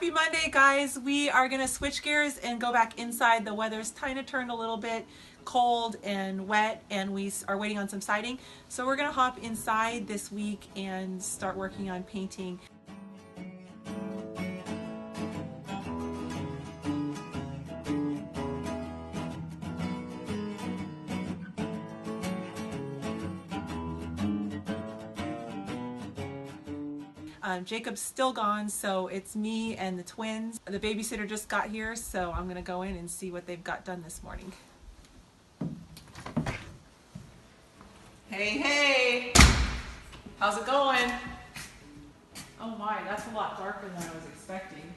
Happy Monday, guys. We are gonna switch gears and go back inside. The weather's kind of turned a little bit cold and wet, and we are waiting on some siding. So we're gonna hop inside this week and start working on painting. Jacob's still gone, so it's me and the twins. The babysitter just got here, so I'm gonna go in and see what they've got done this morning. Hey, how's it going? Oh my, that's a lot darker than I was expecting.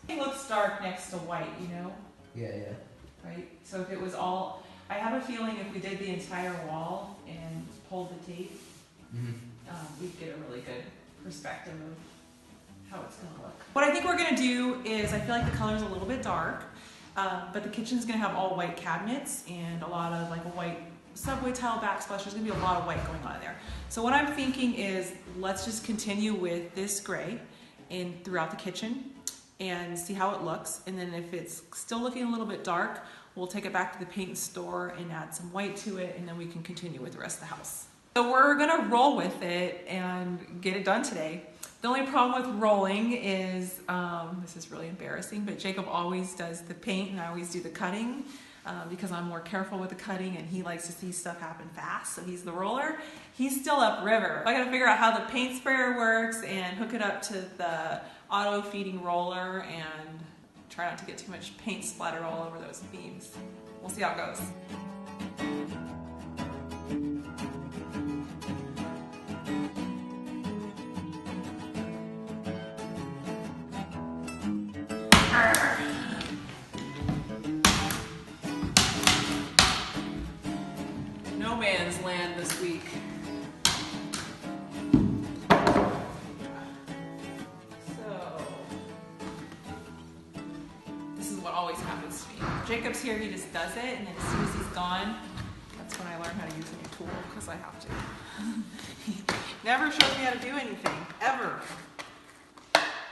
It looks dark next to white, you know? Yeah. Right, so if it was all, I have a feeling if we did the entire wall and pulled the tape, we'd get a really good perspective of how it's going to look. What I think we're going to do is, I feel like the color's a little bit dark, but the kitchen's going to have all white cabinets and a lot of like a white subway tile backsplash. There's going to be a lot of white going on there. So what I'm thinking is, let's just continue with this gray throughout the kitchen and see how it looks. And then if it's still looking a little bit dark, we'll take it back to the paint store and add some white to it, and then we can continue with the rest of the house. So we're gonna roll with it and get it done today. The only problem with rolling is, this is really embarrassing, but Jacob always does the paint and I always do the cutting because I'm more careful with the cutting and he likes to see stuff happen fast, so he's the roller. He's still upriver. I gotta figure out how the paint sprayer works and hook it up to the auto feeding roller and try not to get too much paint splatter all over those beams. We'll see how it goes. No man's land this week. So, this is what always happens to me. Jacob's here, he just does it, and then as soon as he's gone, that's when I learn how to use a new tool, because I have to. He never shows me how to do anything, ever.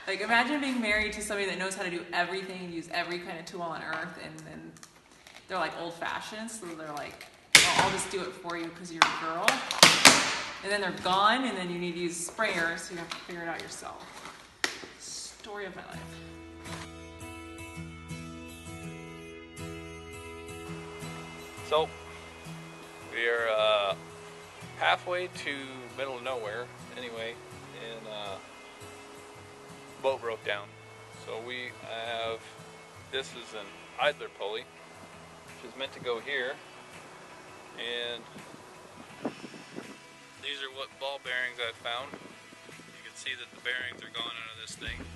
Like, imagine being married to somebody that knows how to do everything and use every kind of tool on earth, and then they're like old-fashioned, so they're like, oh, I'll just do it for you because you're a girl. And then they're gone, and then you need to use sprayers, so you have to figure it out yourself. Story of my life. So, we're halfway to middle of nowhere, anyway, and boat broke down. So we have, this is an idler pulley, which is meant to go here, and these are what ball bearings I've found. You can see that the bearings are gone out of this thing.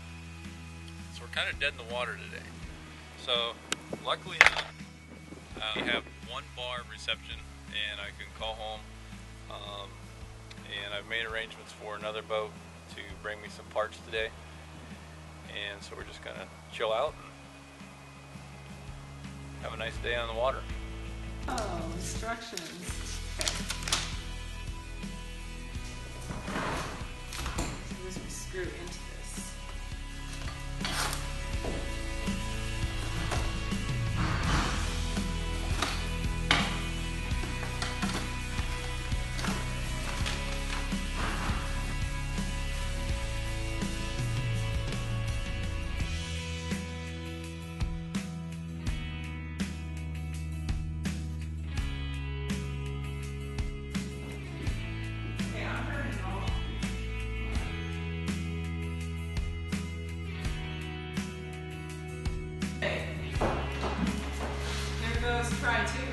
So we're kind of dead in the water today. So luckily enough, we have one bar reception and I can call home, and I've made arrangements for another boat to bring me some parts today. And so we're just gonna chill out and have a nice day on the water. Oh, instructions. Okay. So this will screw into this. Try two.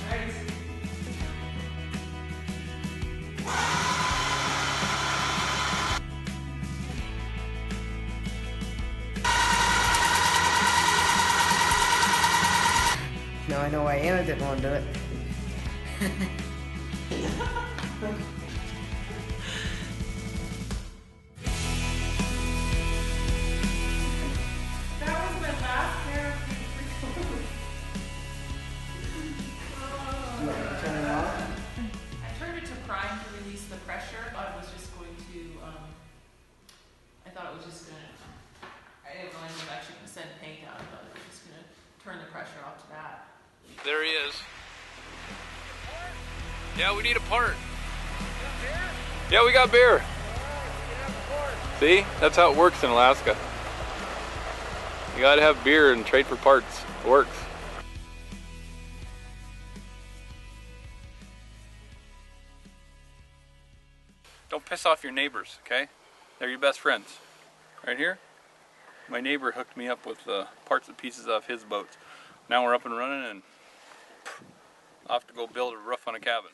Right. Now I know why Anna didn't want to do it. I turned it to prime to release the pressure, Yeah, we need a part. Yeah, we got beer. See? That's how it works in Alaska. You gotta have beer and trade for parts. It works. Don't piss off your neighbors, okay? They're your best friends. Right here, my neighbor hooked me up with parts and pieces of his boats. Now we're up and running and off to go build a roof on a cabin.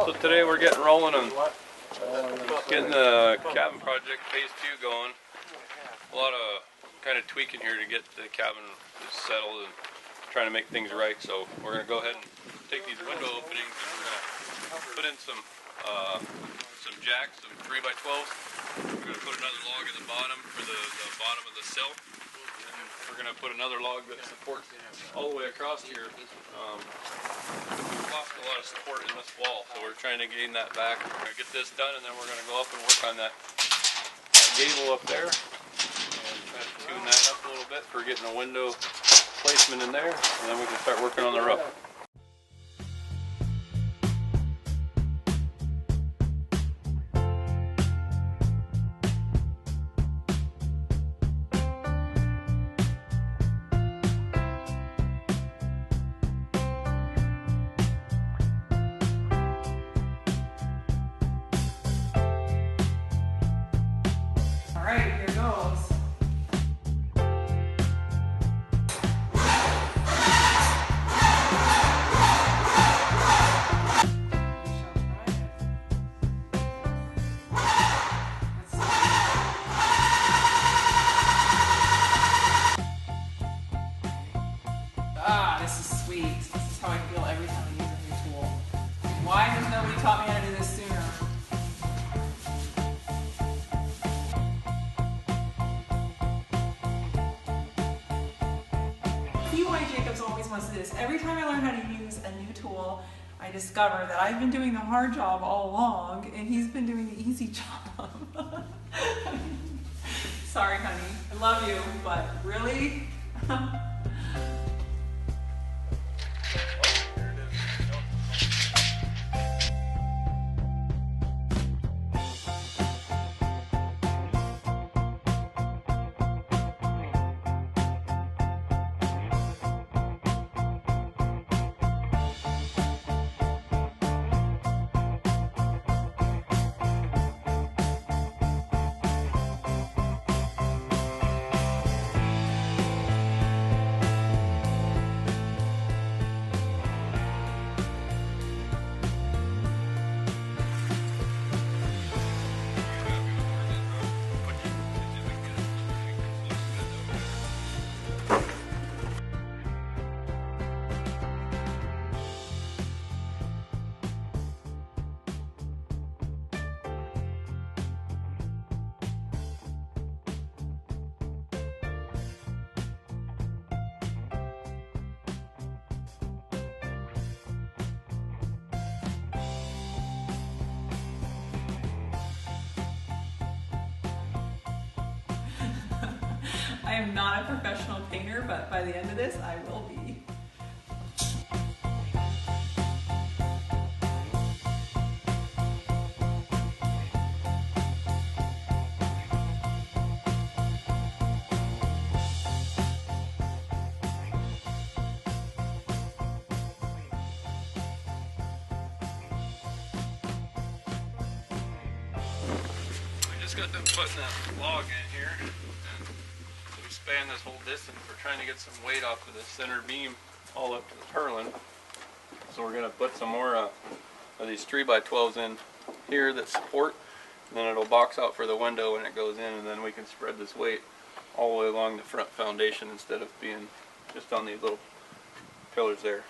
So today we're getting rolling and getting the cabin project phase 2 going. A lot of kind of tweaking here to get the cabin settled and trying to make things right. So we're going to go ahead and take these window openings and we're going to put in some jacks, some 3x12s. We're going to put another log in the bottom for the bottom of the sill. And we're going to put another log that supports all the way across here. We've lost a lot of support in this wall, so we're trying to gain that back. We're going to get this done and then we're going to go up and work on that gable up there and try to tune that up a little bit for getting a window placement in there, and then we can start working on the roof. Alright, here goes. Ah, this is sweet. This is how I feel every time I use a new tool. Why has nobody taught me how to do this sooner? Why Jacobs always wants to do this. Every time I learn how to use a new tool, I discover that I've been doing the hard job all along and he's been doing the easy job. Sorry, honey. I love you, but really? I am not a professional painter, but by the end of this, I will be. We just got them putting that log in here. We span this whole distance. We're trying to get some weight off of the center beam all up to the purlin. So we're going to put some more of these 3x12s in here that support, and then it'll box out for the window when it goes in, and then we can spread this weight all the way along the front foundation instead of being just on these little pillars there.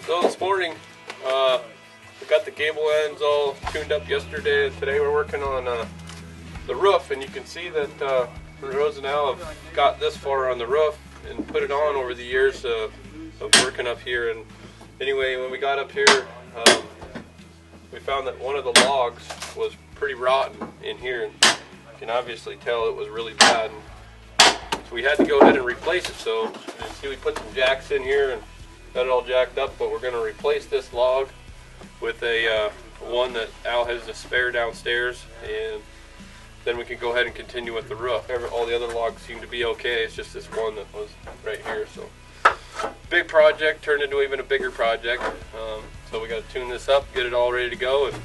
So this morning, we got the gable ends all tuned up yesterday. Today we're working on the roof, and you can see that Rose and Al have got this far on the roof and put it on over the years of working up here. And anyway, when we got up here, we found that one of the logs was pretty rotten in here, and you can obviously tell it was really bad. So we had to go ahead and replace it. So you can see we put some jacks in here and got it all jacked up, but we're going to replace this log with a one that Al has a spare downstairs, and then we can go ahead and continue with the roof. All the other logs seem to be okay. It's just this one that was right here. So big project turned into even a bigger project. So we got to tune this up, get it all ready to go. And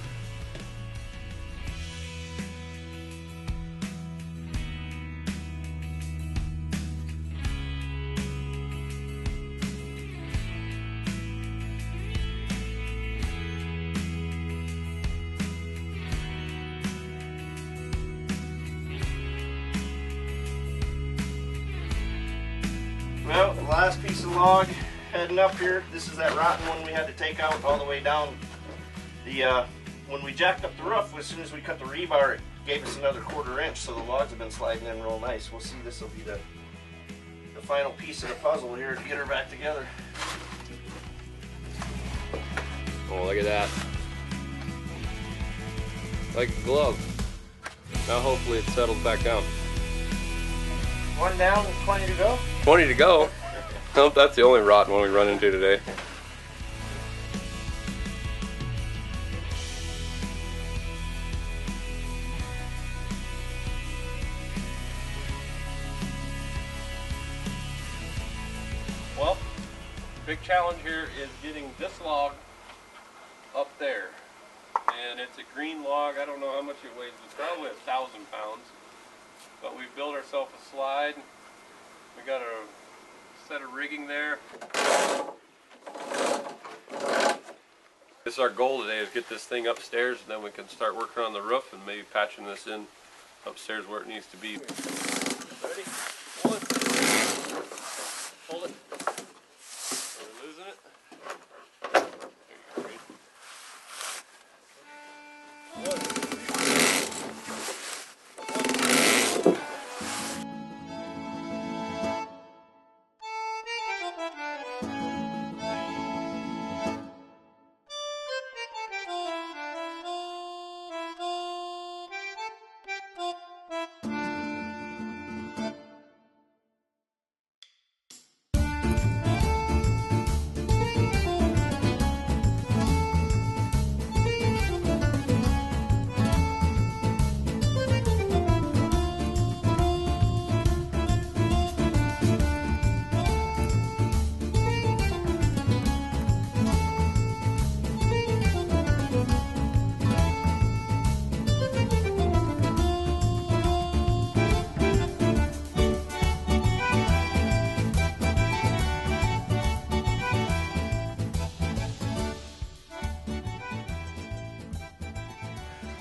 well, the last piece of log heading up here, this is that rotten one we had to take out all the way down. When we jacked up the roof, as soon as we cut the rebar, it gave us another 1/4 inch, so the logs have been sliding in real nice. We'll see, this will be the final piece of the puzzle here to get her back together. oh, look at that. Like a glove. Now hopefully it settles back down. One down and 20 to go. 20 to go. Nope, that's the only rotten one we run into today. Well, big challenge here is getting this log up there. And it's a green log. I don't know how much it weighs. It's probably 1,000 pounds. But we've built ourselves a slide. We got a set of rigging there. This is our goal today, is get this thing upstairs, and then we can start working on the roof and maybe patching this in upstairs where it needs to be. Ready? One. Hold it. We're losing it. There you go. Ready? One.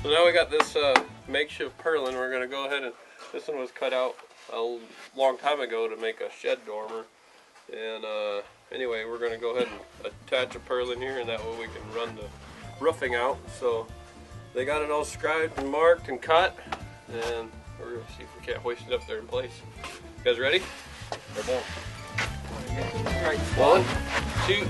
So now we got this makeshift purlin. We're going to go ahead and, this one was cut out a long time ago to make a shed dormer. And anyway, we're going to go ahead and attach a purlin here, and that way we can run the roofing out. So they got it all scribed and marked and cut, and we're going to see if we can't hoist it up there in place. You guys ready? We're done. All right, 1, 2.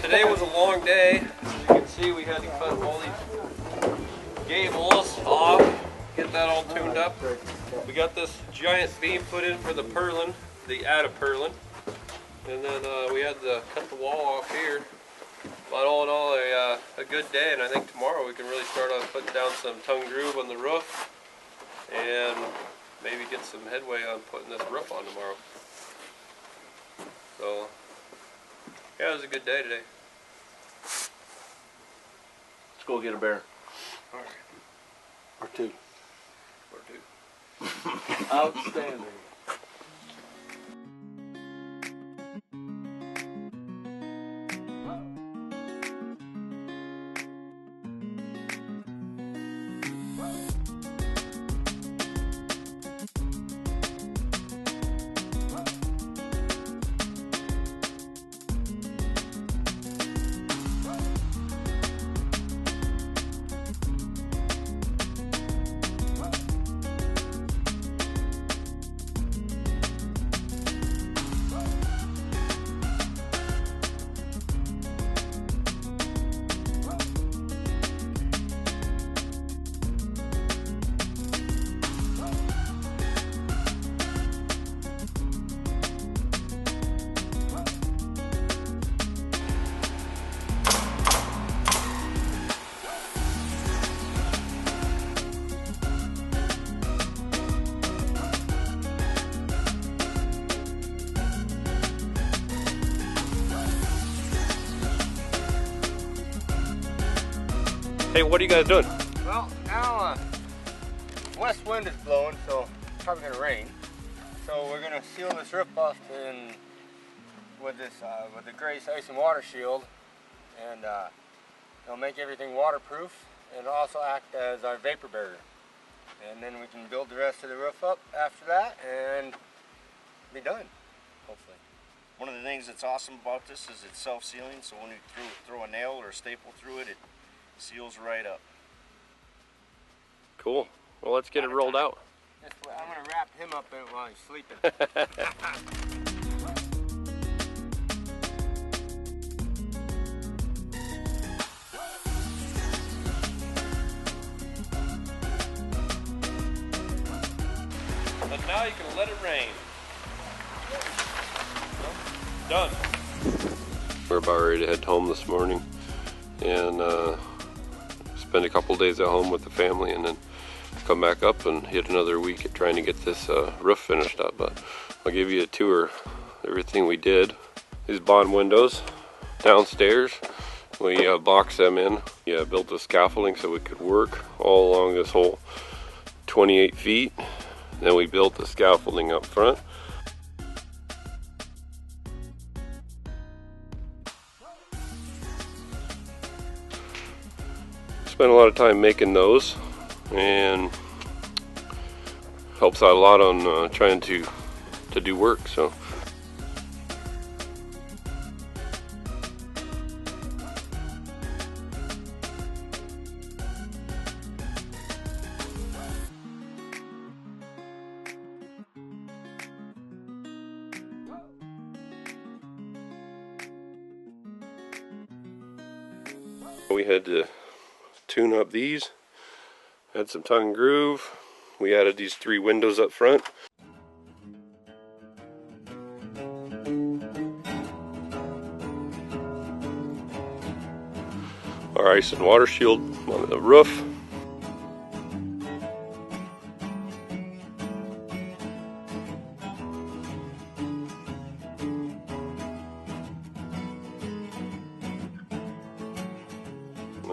Today was a long day. As you can see, we had to cut all these gables off, get that all tuned up. We got this giant beam put in for the purlin, the added purlin, and then we had to cut the wall off here. But all in all, a good day, and I think tomorrow we can really start on putting down some tongue groove on the roof, and maybe get some headway on putting this roof on tomorrow. So yeah, it was a good day today. Let's go get a bear. Or two. Or two. Outstanding. Hey, what are you guys doing? Well, now west wind is blowing, so it's probably gonna rain. So we're gonna seal this roof off with the Grace Ice and Water Shield, and it'll make everything waterproof and also act as our vapor barrier. And then we can build the rest of the roof up after that and be done, hopefully. One of the things that's awesome about this is it's self-sealing, so when you throw a nail or a staple through it, it seals right up. Cool. Well, let's get it rolled out. I'm gonna wrap him up in it while he's sleeping. And now you can let it rain. Done. We're about ready to head home this morning and spend a couple days at home with the family, and then come back up and hit another week at trying to get this roof finished up. But I'll give you a tour of everything we did. These bond windows downstairs, we boxed them in. Yeah, built the scaffolding so we could work all along this whole 28 feet. Then we built the scaffolding up front. Spent a lot of time making those, and helps out a lot on trying to do work. So we had to tune up these, had some tongue and groove. We added these 3 windows up front. Our ice and water shield on the roof.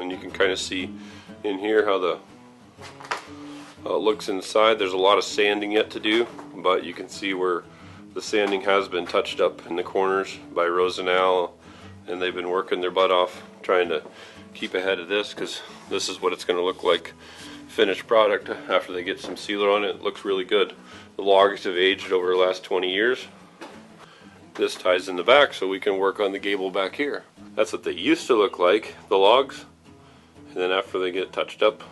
And you can kind of see in here how the looks inside. There's a lot of sanding yet to do, but you can see where the sanding has been touched up in the corners by Rose and Al, and they've been working their butt off trying to keep ahead of this, because this is what it's going to look like finished product after they get some sealer on it. It looks really good. The logs have aged over the last 20 years. This ties in the back so we can work on the gable back here. That's what they used to look like, the logs, and then after they get touched up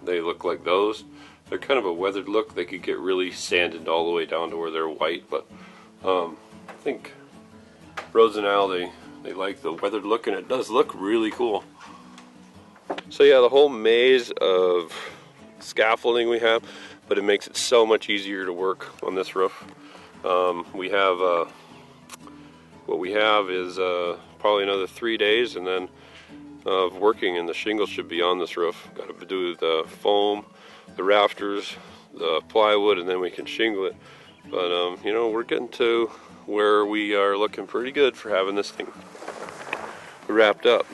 they look like those. They're kind of a weathered look. They could get really sanded all the way down to where they're white, but I think Rose and Al, they like the weathered look, and it does look really cool. So yeah, the whole maze of scaffolding we have, but it makes it so much easier to work on this roof. We have what we have is probably another 3 days, and then of working, and the shingles should be on this roof. Got to do the foam, the rafters, the plywood, and then we can shingle it. But you know, we're getting to where we are looking pretty good for having this thing wrapped up.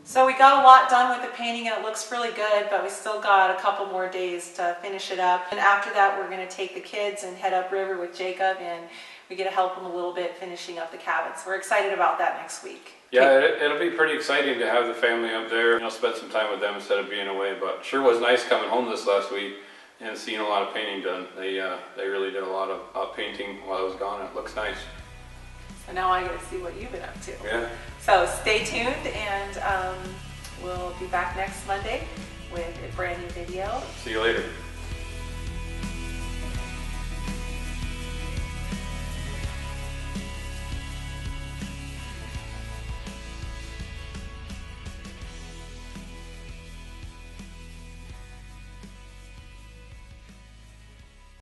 So we got a lot done with the painting and it looks really good, but we still got a couple more days to finish it up. And after that, we're going to take the kids and head upriver with Jacob, and we get to help them a little bit finishing up the cabin. So we're excited about that next week. Yeah, it'll be pretty exciting to have the family up there. You know, spend some time with them instead of being away. But sure was nice coming home this last week and seeing a lot of painting done. They really did a lot of painting while I was gone. It looks nice. So now I get to see what you've been up to. Yeah. So stay tuned, and we'll be back next Monday with a brand new video. See you later.